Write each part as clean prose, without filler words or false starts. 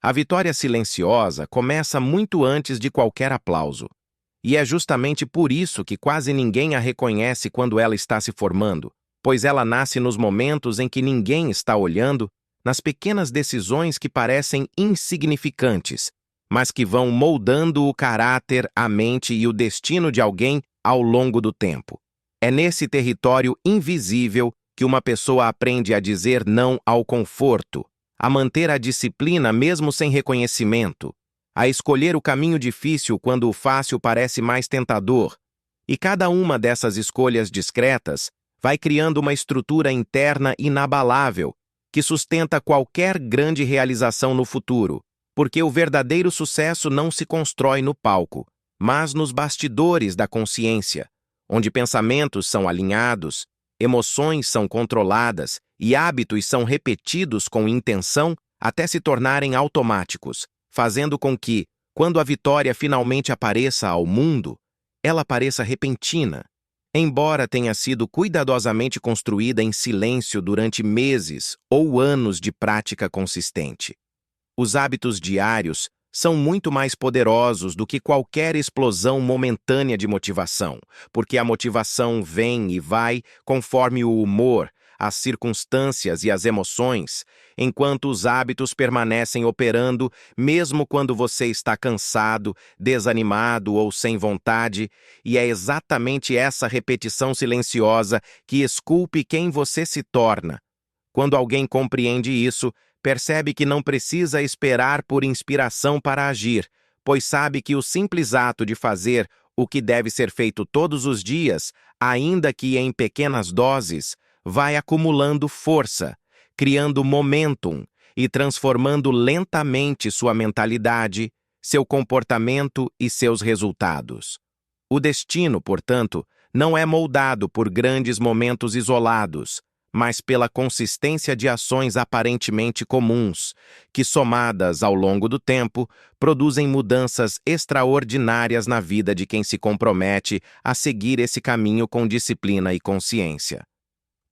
A vitória silenciosa começa muito antes de qualquer aplauso. E é justamente por isso que quase ninguém a reconhece quando ela está se formando, pois ela nasce nos momentos em que ninguém está olhando, nas pequenas decisões que parecem insignificantes, mas que vão moldando o caráter, a mente e o destino de alguém ao longo do tempo. É nesse território invisível que uma pessoa aprende a dizer não ao conforto, a manter a disciplina mesmo sem reconhecimento, a escolher o caminho difícil quando o fácil parece mais tentador. E cada uma dessas escolhas discretas vai criando uma estrutura interna inabalável que sustenta qualquer grande realização no futuro, porque o verdadeiro sucesso não se constrói no palco, mas nos bastidores da consciência, onde pensamentos são alinhados, emoções são controladas e hábitos são repetidos com intenção até se tornarem automáticos, fazendo com que, quando a vitória finalmente apareça ao mundo, ela pareça repentina, embora tenha sido cuidadosamente construída em silêncio durante meses ou anos de prática consistente. Os hábitos diários são muito mais poderosos do que qualquer explosão momentânea de motivação, porque a motivação vem e vai conforme o humor, as circunstâncias e as emoções, enquanto os hábitos permanecem operando mesmo quando você está cansado, desanimado ou sem vontade, e é exatamente essa repetição silenciosa que esculpe quem você se torna. Quando alguém compreende isso, percebe que não precisa esperar por inspiração para agir, pois sabe que o simples ato de fazer o que deve ser feito todos os dias, ainda que em pequenas doses, vai acumulando força, criando momentum e transformando lentamente sua mentalidade, seu comportamento e seus resultados. O destino, portanto, não é moldado por grandes momentos isolados, mas pela consistência de ações aparentemente comuns, que, somadas ao longo do tempo, produzem mudanças extraordinárias na vida de quem se compromete a seguir esse caminho com disciplina e consciência.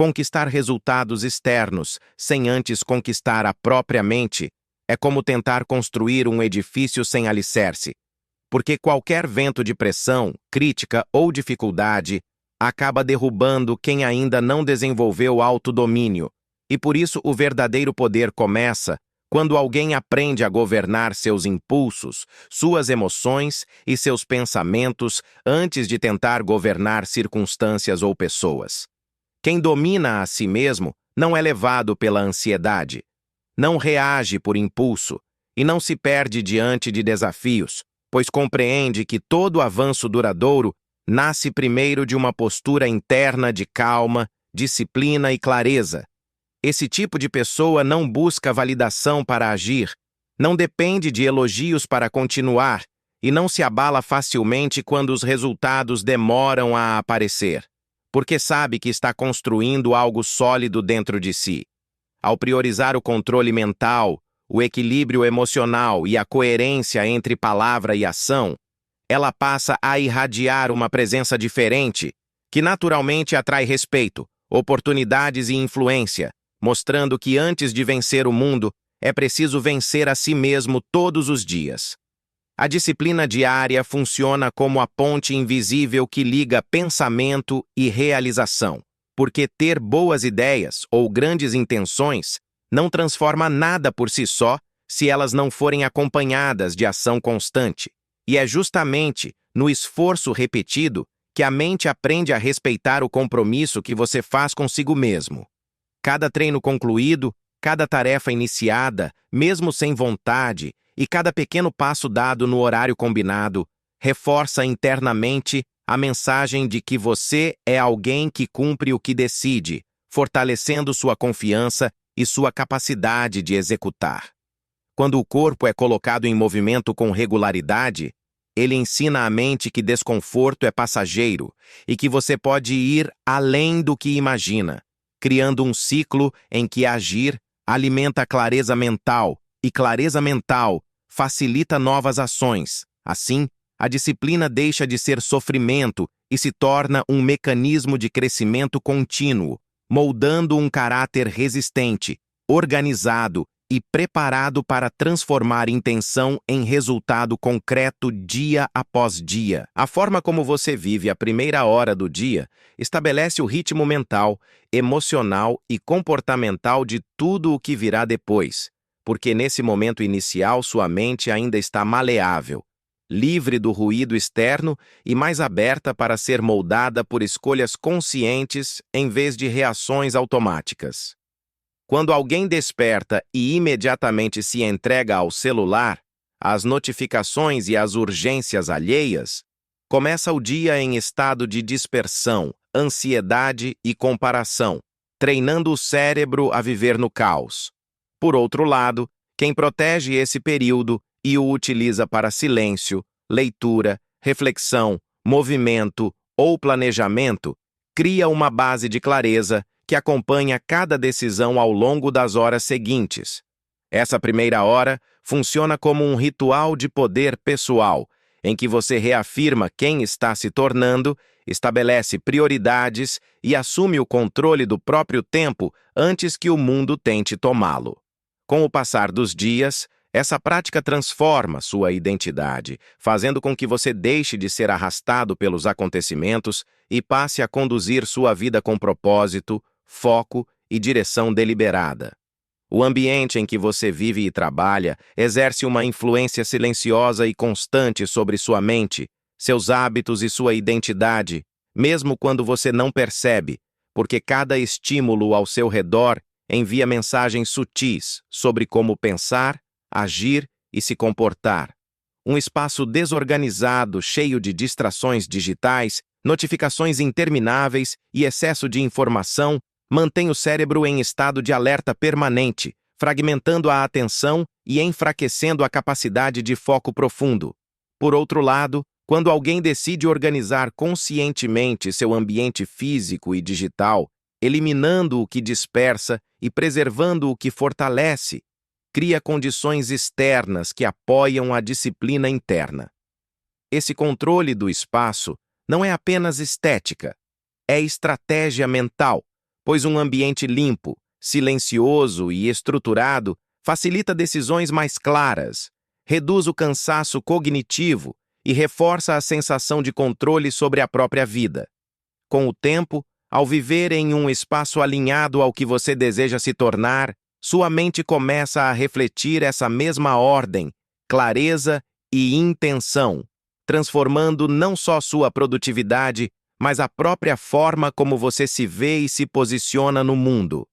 Conquistar resultados externos, sem antes conquistar a própria mente, é como tentar construir um edifício sem alicerce, porque qualquer vento de pressão, crítica ou dificuldade acaba derrubando quem ainda não desenvolveu autodomínio, e por isso o verdadeiro poder começa quando alguém aprende a governar seus impulsos, suas emoções e seus pensamentos antes de tentar governar circunstâncias ou pessoas. Quem domina a si mesmo não é levado pela ansiedade, não reage por impulso e não se perde diante de desafios, pois compreende que todo avanço duradouro nasce primeiro de uma postura interna de calma, disciplina e clareza. Esse tipo de pessoa não busca validação para agir, não depende de elogios para continuar e não se abala facilmente quando os resultados demoram a aparecer, porque sabe que está construindo algo sólido dentro de si. Ao priorizar o controle mental, o equilíbrio emocional e a coerência entre palavra e ação, ela passa a irradiar uma presença diferente, que naturalmente atrai respeito, oportunidades e influência, mostrando que antes de vencer o mundo, é preciso vencer a si mesmo todos os dias. A disciplina diária funciona como a ponte invisível que liga pensamento e realização, porque ter boas ideias ou grandes intenções não transforma nada por si só se elas não forem acompanhadas de ação constante. E é justamente no esforço repetido que a mente aprende a respeitar o compromisso que você faz consigo mesmo. Cada treino concluído, cada tarefa iniciada, mesmo sem vontade, e cada pequeno passo dado no horário combinado, reforça internamente a mensagem de que você é alguém que cumpre o que decide, fortalecendo sua confiança e sua capacidade de executar. Quando o corpo é colocado em movimento com regularidade, ele ensina à mente que desconforto é passageiro e que você pode ir além do que imagina, criando um ciclo em que agir alimenta a clareza mental e clareza mental facilita novas ações. Assim, a disciplina deixa de ser sofrimento e se torna um mecanismo de crescimento contínuo, moldando um caráter resistente, organizado e preparado para transformar intenção em resultado concreto dia após dia. A forma como você vive a primeira hora do dia estabelece o ritmo mental, emocional e comportamental de tudo o que virá depois, porque nesse momento inicial sua mente ainda está maleável, livre do ruído externo e mais aberta para ser moldada por escolhas conscientes em vez de reações automáticas. Quando alguém desperta e imediatamente se entrega ao celular, às notificações e às urgências alheias, começa o dia em estado de dispersão, ansiedade e comparação, treinando o cérebro a viver no caos. Por outro lado, quem protege esse período e o utiliza para silêncio, leitura, reflexão, movimento ou planejamento, cria uma base de clareza que acompanha cada decisão ao longo das horas seguintes. Essa primeira hora funciona como um ritual de poder pessoal, em que você reafirma quem está se tornando, estabelece prioridades e assume o controle do próprio tempo antes que o mundo tente tomá-lo. Com o passar dos dias, essa prática transforma sua identidade, fazendo com que você deixe de ser arrastado pelos acontecimentos e passe a conduzir sua vida com propósito, foco e direção deliberada. O ambiente em que você vive e trabalha exerce uma influência silenciosa e constante sobre sua mente, seus hábitos e sua identidade, mesmo quando você não percebe, porque cada estímulo ao seu redor envia mensagens sutis sobre como pensar, agir e se comportar. Um espaço desorganizado, cheio de distrações digitais, notificações intermináveis e excesso de informação mantém o cérebro em estado de alerta permanente, fragmentando a atenção e enfraquecendo a capacidade de foco profundo. Por outro lado, quando alguém decide organizar conscientemente seu ambiente físico e digital, eliminando o que dispersa e preservando o que fortalece, cria condições externas que apoiam a disciplina interna. Esse controle do espaço não é apenas estética, é estratégia mental, pois um ambiente limpo, silencioso e estruturado facilita decisões mais claras, reduz o cansaço cognitivo e reforça a sensação de controle sobre a própria vida. Com o tempo, ao viver em um espaço alinhado ao que você deseja se tornar, sua mente começa a refletir essa mesma ordem, clareza e intenção, transformando não só sua produtividade, mas a própria forma como você se vê e se posiciona no mundo.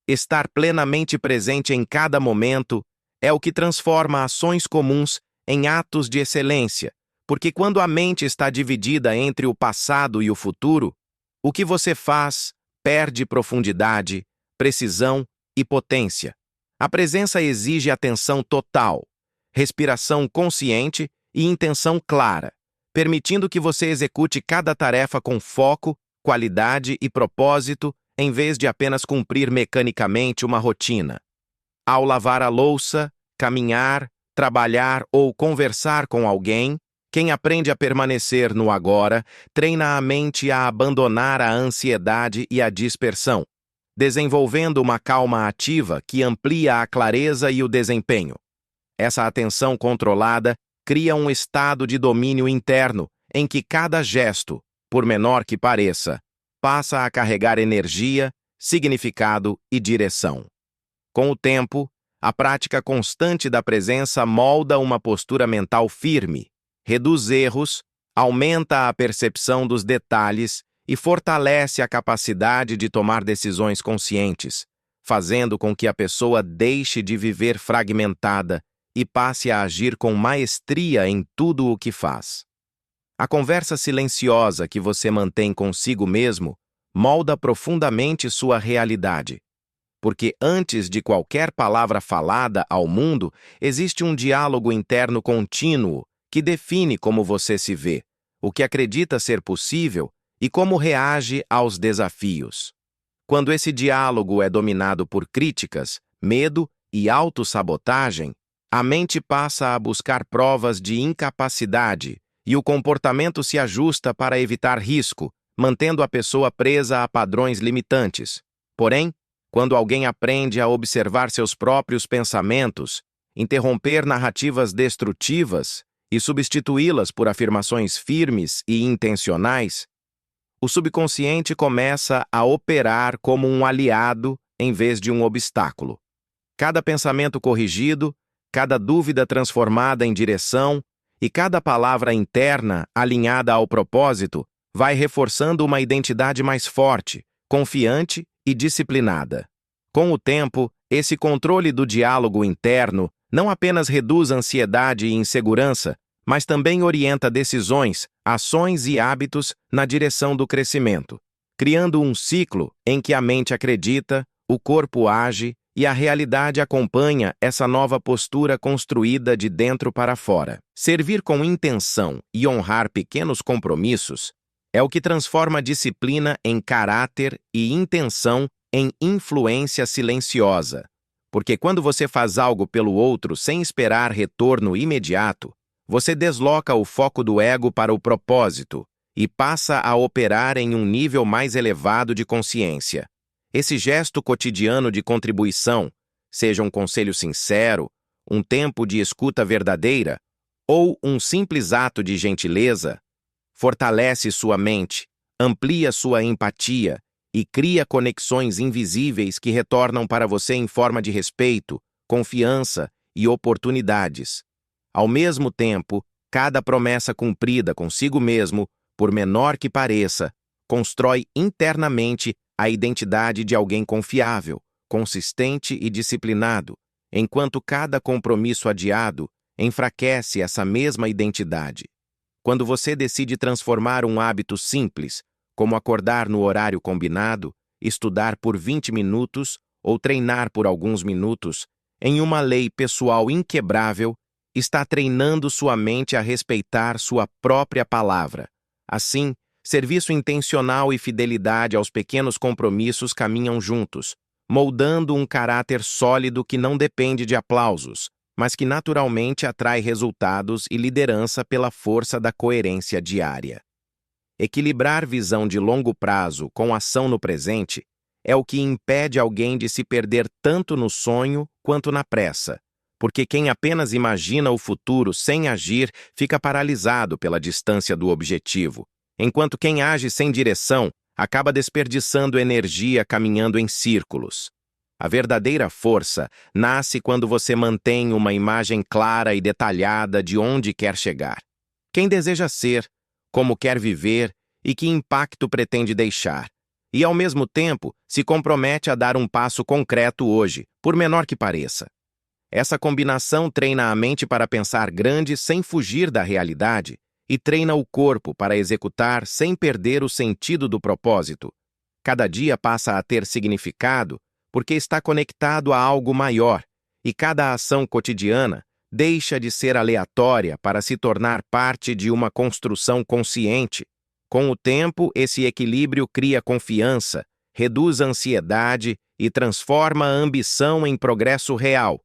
Estar plenamente presente em cada momento é o que transforma ações comuns em atos de excelência, porque quando a mente está dividida entre o passado e o futuro, o que você faz perde profundidade, precisão e potência. A presença exige atenção total, respiração consciente e intenção clara, permitindo que você execute cada tarefa com foco, qualidade e propósito, em vez de apenas cumprir mecanicamente uma rotina. Ao lavar a louça, caminhar, trabalhar ou conversar com alguém, quem aprende a permanecer no agora treina a mente a abandonar a ansiedade e a dispersão, desenvolvendo uma calma ativa que amplia a clareza e o desempenho. Essa atenção controlada cria um estado de domínio interno em que cada gesto, por menor que pareça, passa a carregar energia, significado e direção. Com o tempo, a prática constante da presença molda uma postura mental firme, reduz erros, aumenta a percepção dos detalhes e fortalece a capacidade de tomar decisões conscientes, fazendo com que a pessoa deixe de viver fragmentada e passe a agir com maestria em tudo o que faz. A conversa silenciosa que você mantém consigo mesmo molda profundamente sua realidade, porque antes de qualquer palavra falada ao mundo, existe um diálogo interno contínuo que define como você se vê, o que acredita ser possível e como reage aos desafios. Quando esse diálogo é dominado por críticas, medo e autossabotagem, a mente passa a buscar provas de incapacidade e o comportamento se ajusta para evitar risco, mantendo a pessoa presa a padrões limitantes. Porém, quando alguém aprende a observar seus próprios pensamentos, interromper narrativas destrutivas e substituí-las por afirmações firmes e intencionais, o subconsciente começa a operar como um aliado em vez de um obstáculo. Cada pensamento corrigido, cada dúvida transformada em direção e cada palavra interna alinhada ao propósito vai reforçando uma identidade mais forte, confiante e disciplinada. Com o tempo, esse controle do diálogo interno não apenas reduz ansiedade e insegurança, mas também orienta decisões, ações e hábitos na direção do crescimento, criando um ciclo em que a mente acredita, o corpo age e a realidade acompanha essa nova postura construída de dentro para fora. Servir com intenção e honrar pequenos compromissos é o que transforma a disciplina em caráter e intenção em influência silenciosa. Porque quando você faz algo pelo outro sem esperar retorno imediato, você desloca o foco do ego para o propósito e passa a operar em um nível mais elevado de consciência. Esse gesto cotidiano de contribuição, seja um conselho sincero, um tempo de escuta verdadeira ou um simples ato de gentileza, fortalece sua mente, amplia sua empatia e cria conexões invisíveis que retornam para você em forma de respeito, confiança e oportunidades. Ao mesmo tempo, cada promessa cumprida consigo mesmo, por menor que pareça, constrói internamente a identidade de alguém confiável, consistente e disciplinado, enquanto cada compromisso adiado enfraquece essa mesma identidade. Quando você decide transformar um hábito simples, como acordar no horário combinado, estudar por 20 minutos ou treinar por alguns minutos, em uma lei pessoal inquebrável, está treinando sua mente a respeitar sua própria palavra. Assim, serviço intencional e fidelidade aos pequenos compromissos caminham juntos, moldando um caráter sólido que não depende de aplausos, mas que naturalmente atrai resultados e liderança pela força da coerência diária. Equilibrar visão de longo prazo com ação no presente é o que impede alguém de se perder tanto no sonho quanto na pressa, porque quem apenas imagina o futuro sem agir fica paralisado pela distância do objetivo, enquanto quem age sem direção acaba desperdiçando energia caminhando em círculos. A verdadeira força nasce quando você mantém uma imagem clara e detalhada de onde quer chegar, quem deseja ser, como quer viver e que impacto pretende deixar, e ao mesmo tempo se compromete a dar um passo concreto hoje, por menor que pareça. Essa combinação treina a mente para pensar grande sem fugir da realidade e treina o corpo para executar sem perder o sentido do propósito. Cada dia passa a ter significado porque está conectado a algo maior, e cada ação cotidiana deixa de ser aleatória para se tornar parte de uma construção consciente. Com o tempo, esse equilíbrio cria confiança, reduz a ansiedade e transforma a ambição em progresso real,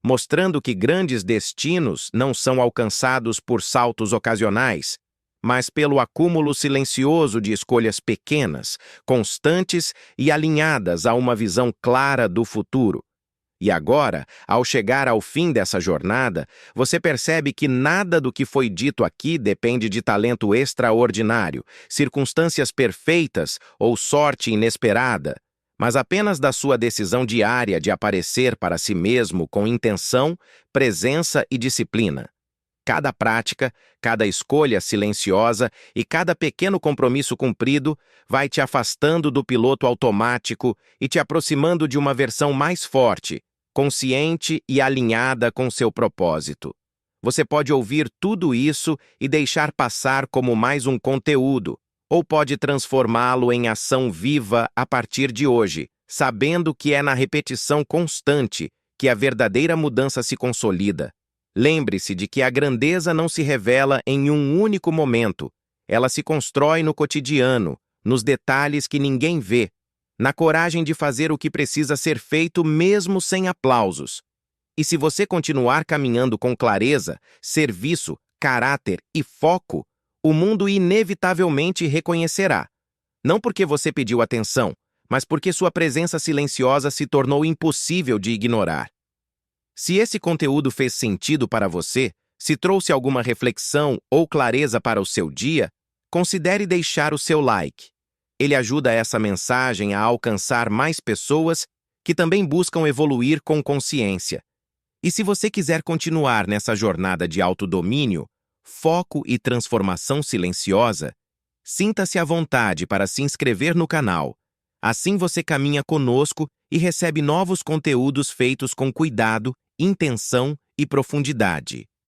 mostrando que grandes destinos não são alcançados por saltos ocasionais, mas pelo acúmulo silencioso de escolhas pequenas, constantes e alinhadas a uma visão clara do futuro. E agora, ao chegar ao fim dessa jornada, você percebe que nada do que foi dito aqui depende de talento extraordinário, circunstâncias perfeitas ou sorte inesperada, mas apenas da sua decisão diária de aparecer para si mesmo com intenção, presença e disciplina. Cada prática, cada escolha silenciosa e cada pequeno compromisso cumprido vai te afastando do piloto automático e te aproximando de uma versão mais forte, consciente e alinhada com seu propósito. Você pode ouvir tudo isso e deixar passar como mais um conteúdo, ou pode transformá-lo em ação viva a partir de hoje, sabendo que é na repetição constante que a verdadeira mudança se consolida. Lembre-se de que a grandeza não se revela em um único momento. Ela se constrói no cotidiano, nos detalhes que ninguém vê, na coragem de fazer o que precisa ser feito mesmo sem aplausos. E se você continuar caminhando com clareza, serviço, caráter e foco, o mundo inevitavelmente reconhecerá. Não porque você pediu atenção, mas porque sua presença silenciosa se tornou impossível de ignorar. Se esse conteúdo fez sentido para você, se trouxe alguma reflexão ou clareza para o seu dia, considere deixar o seu like. Ele ajuda essa mensagem a alcançar mais pessoas que também buscam evoluir com consciência. E se você quiser continuar nessa jornada de autodomínio, foco e transformação silenciosa, sinta-se à vontade para se inscrever no canal. Assim você caminha conosco e recebe novos conteúdos feitos com cuidado, intenção e profundidade.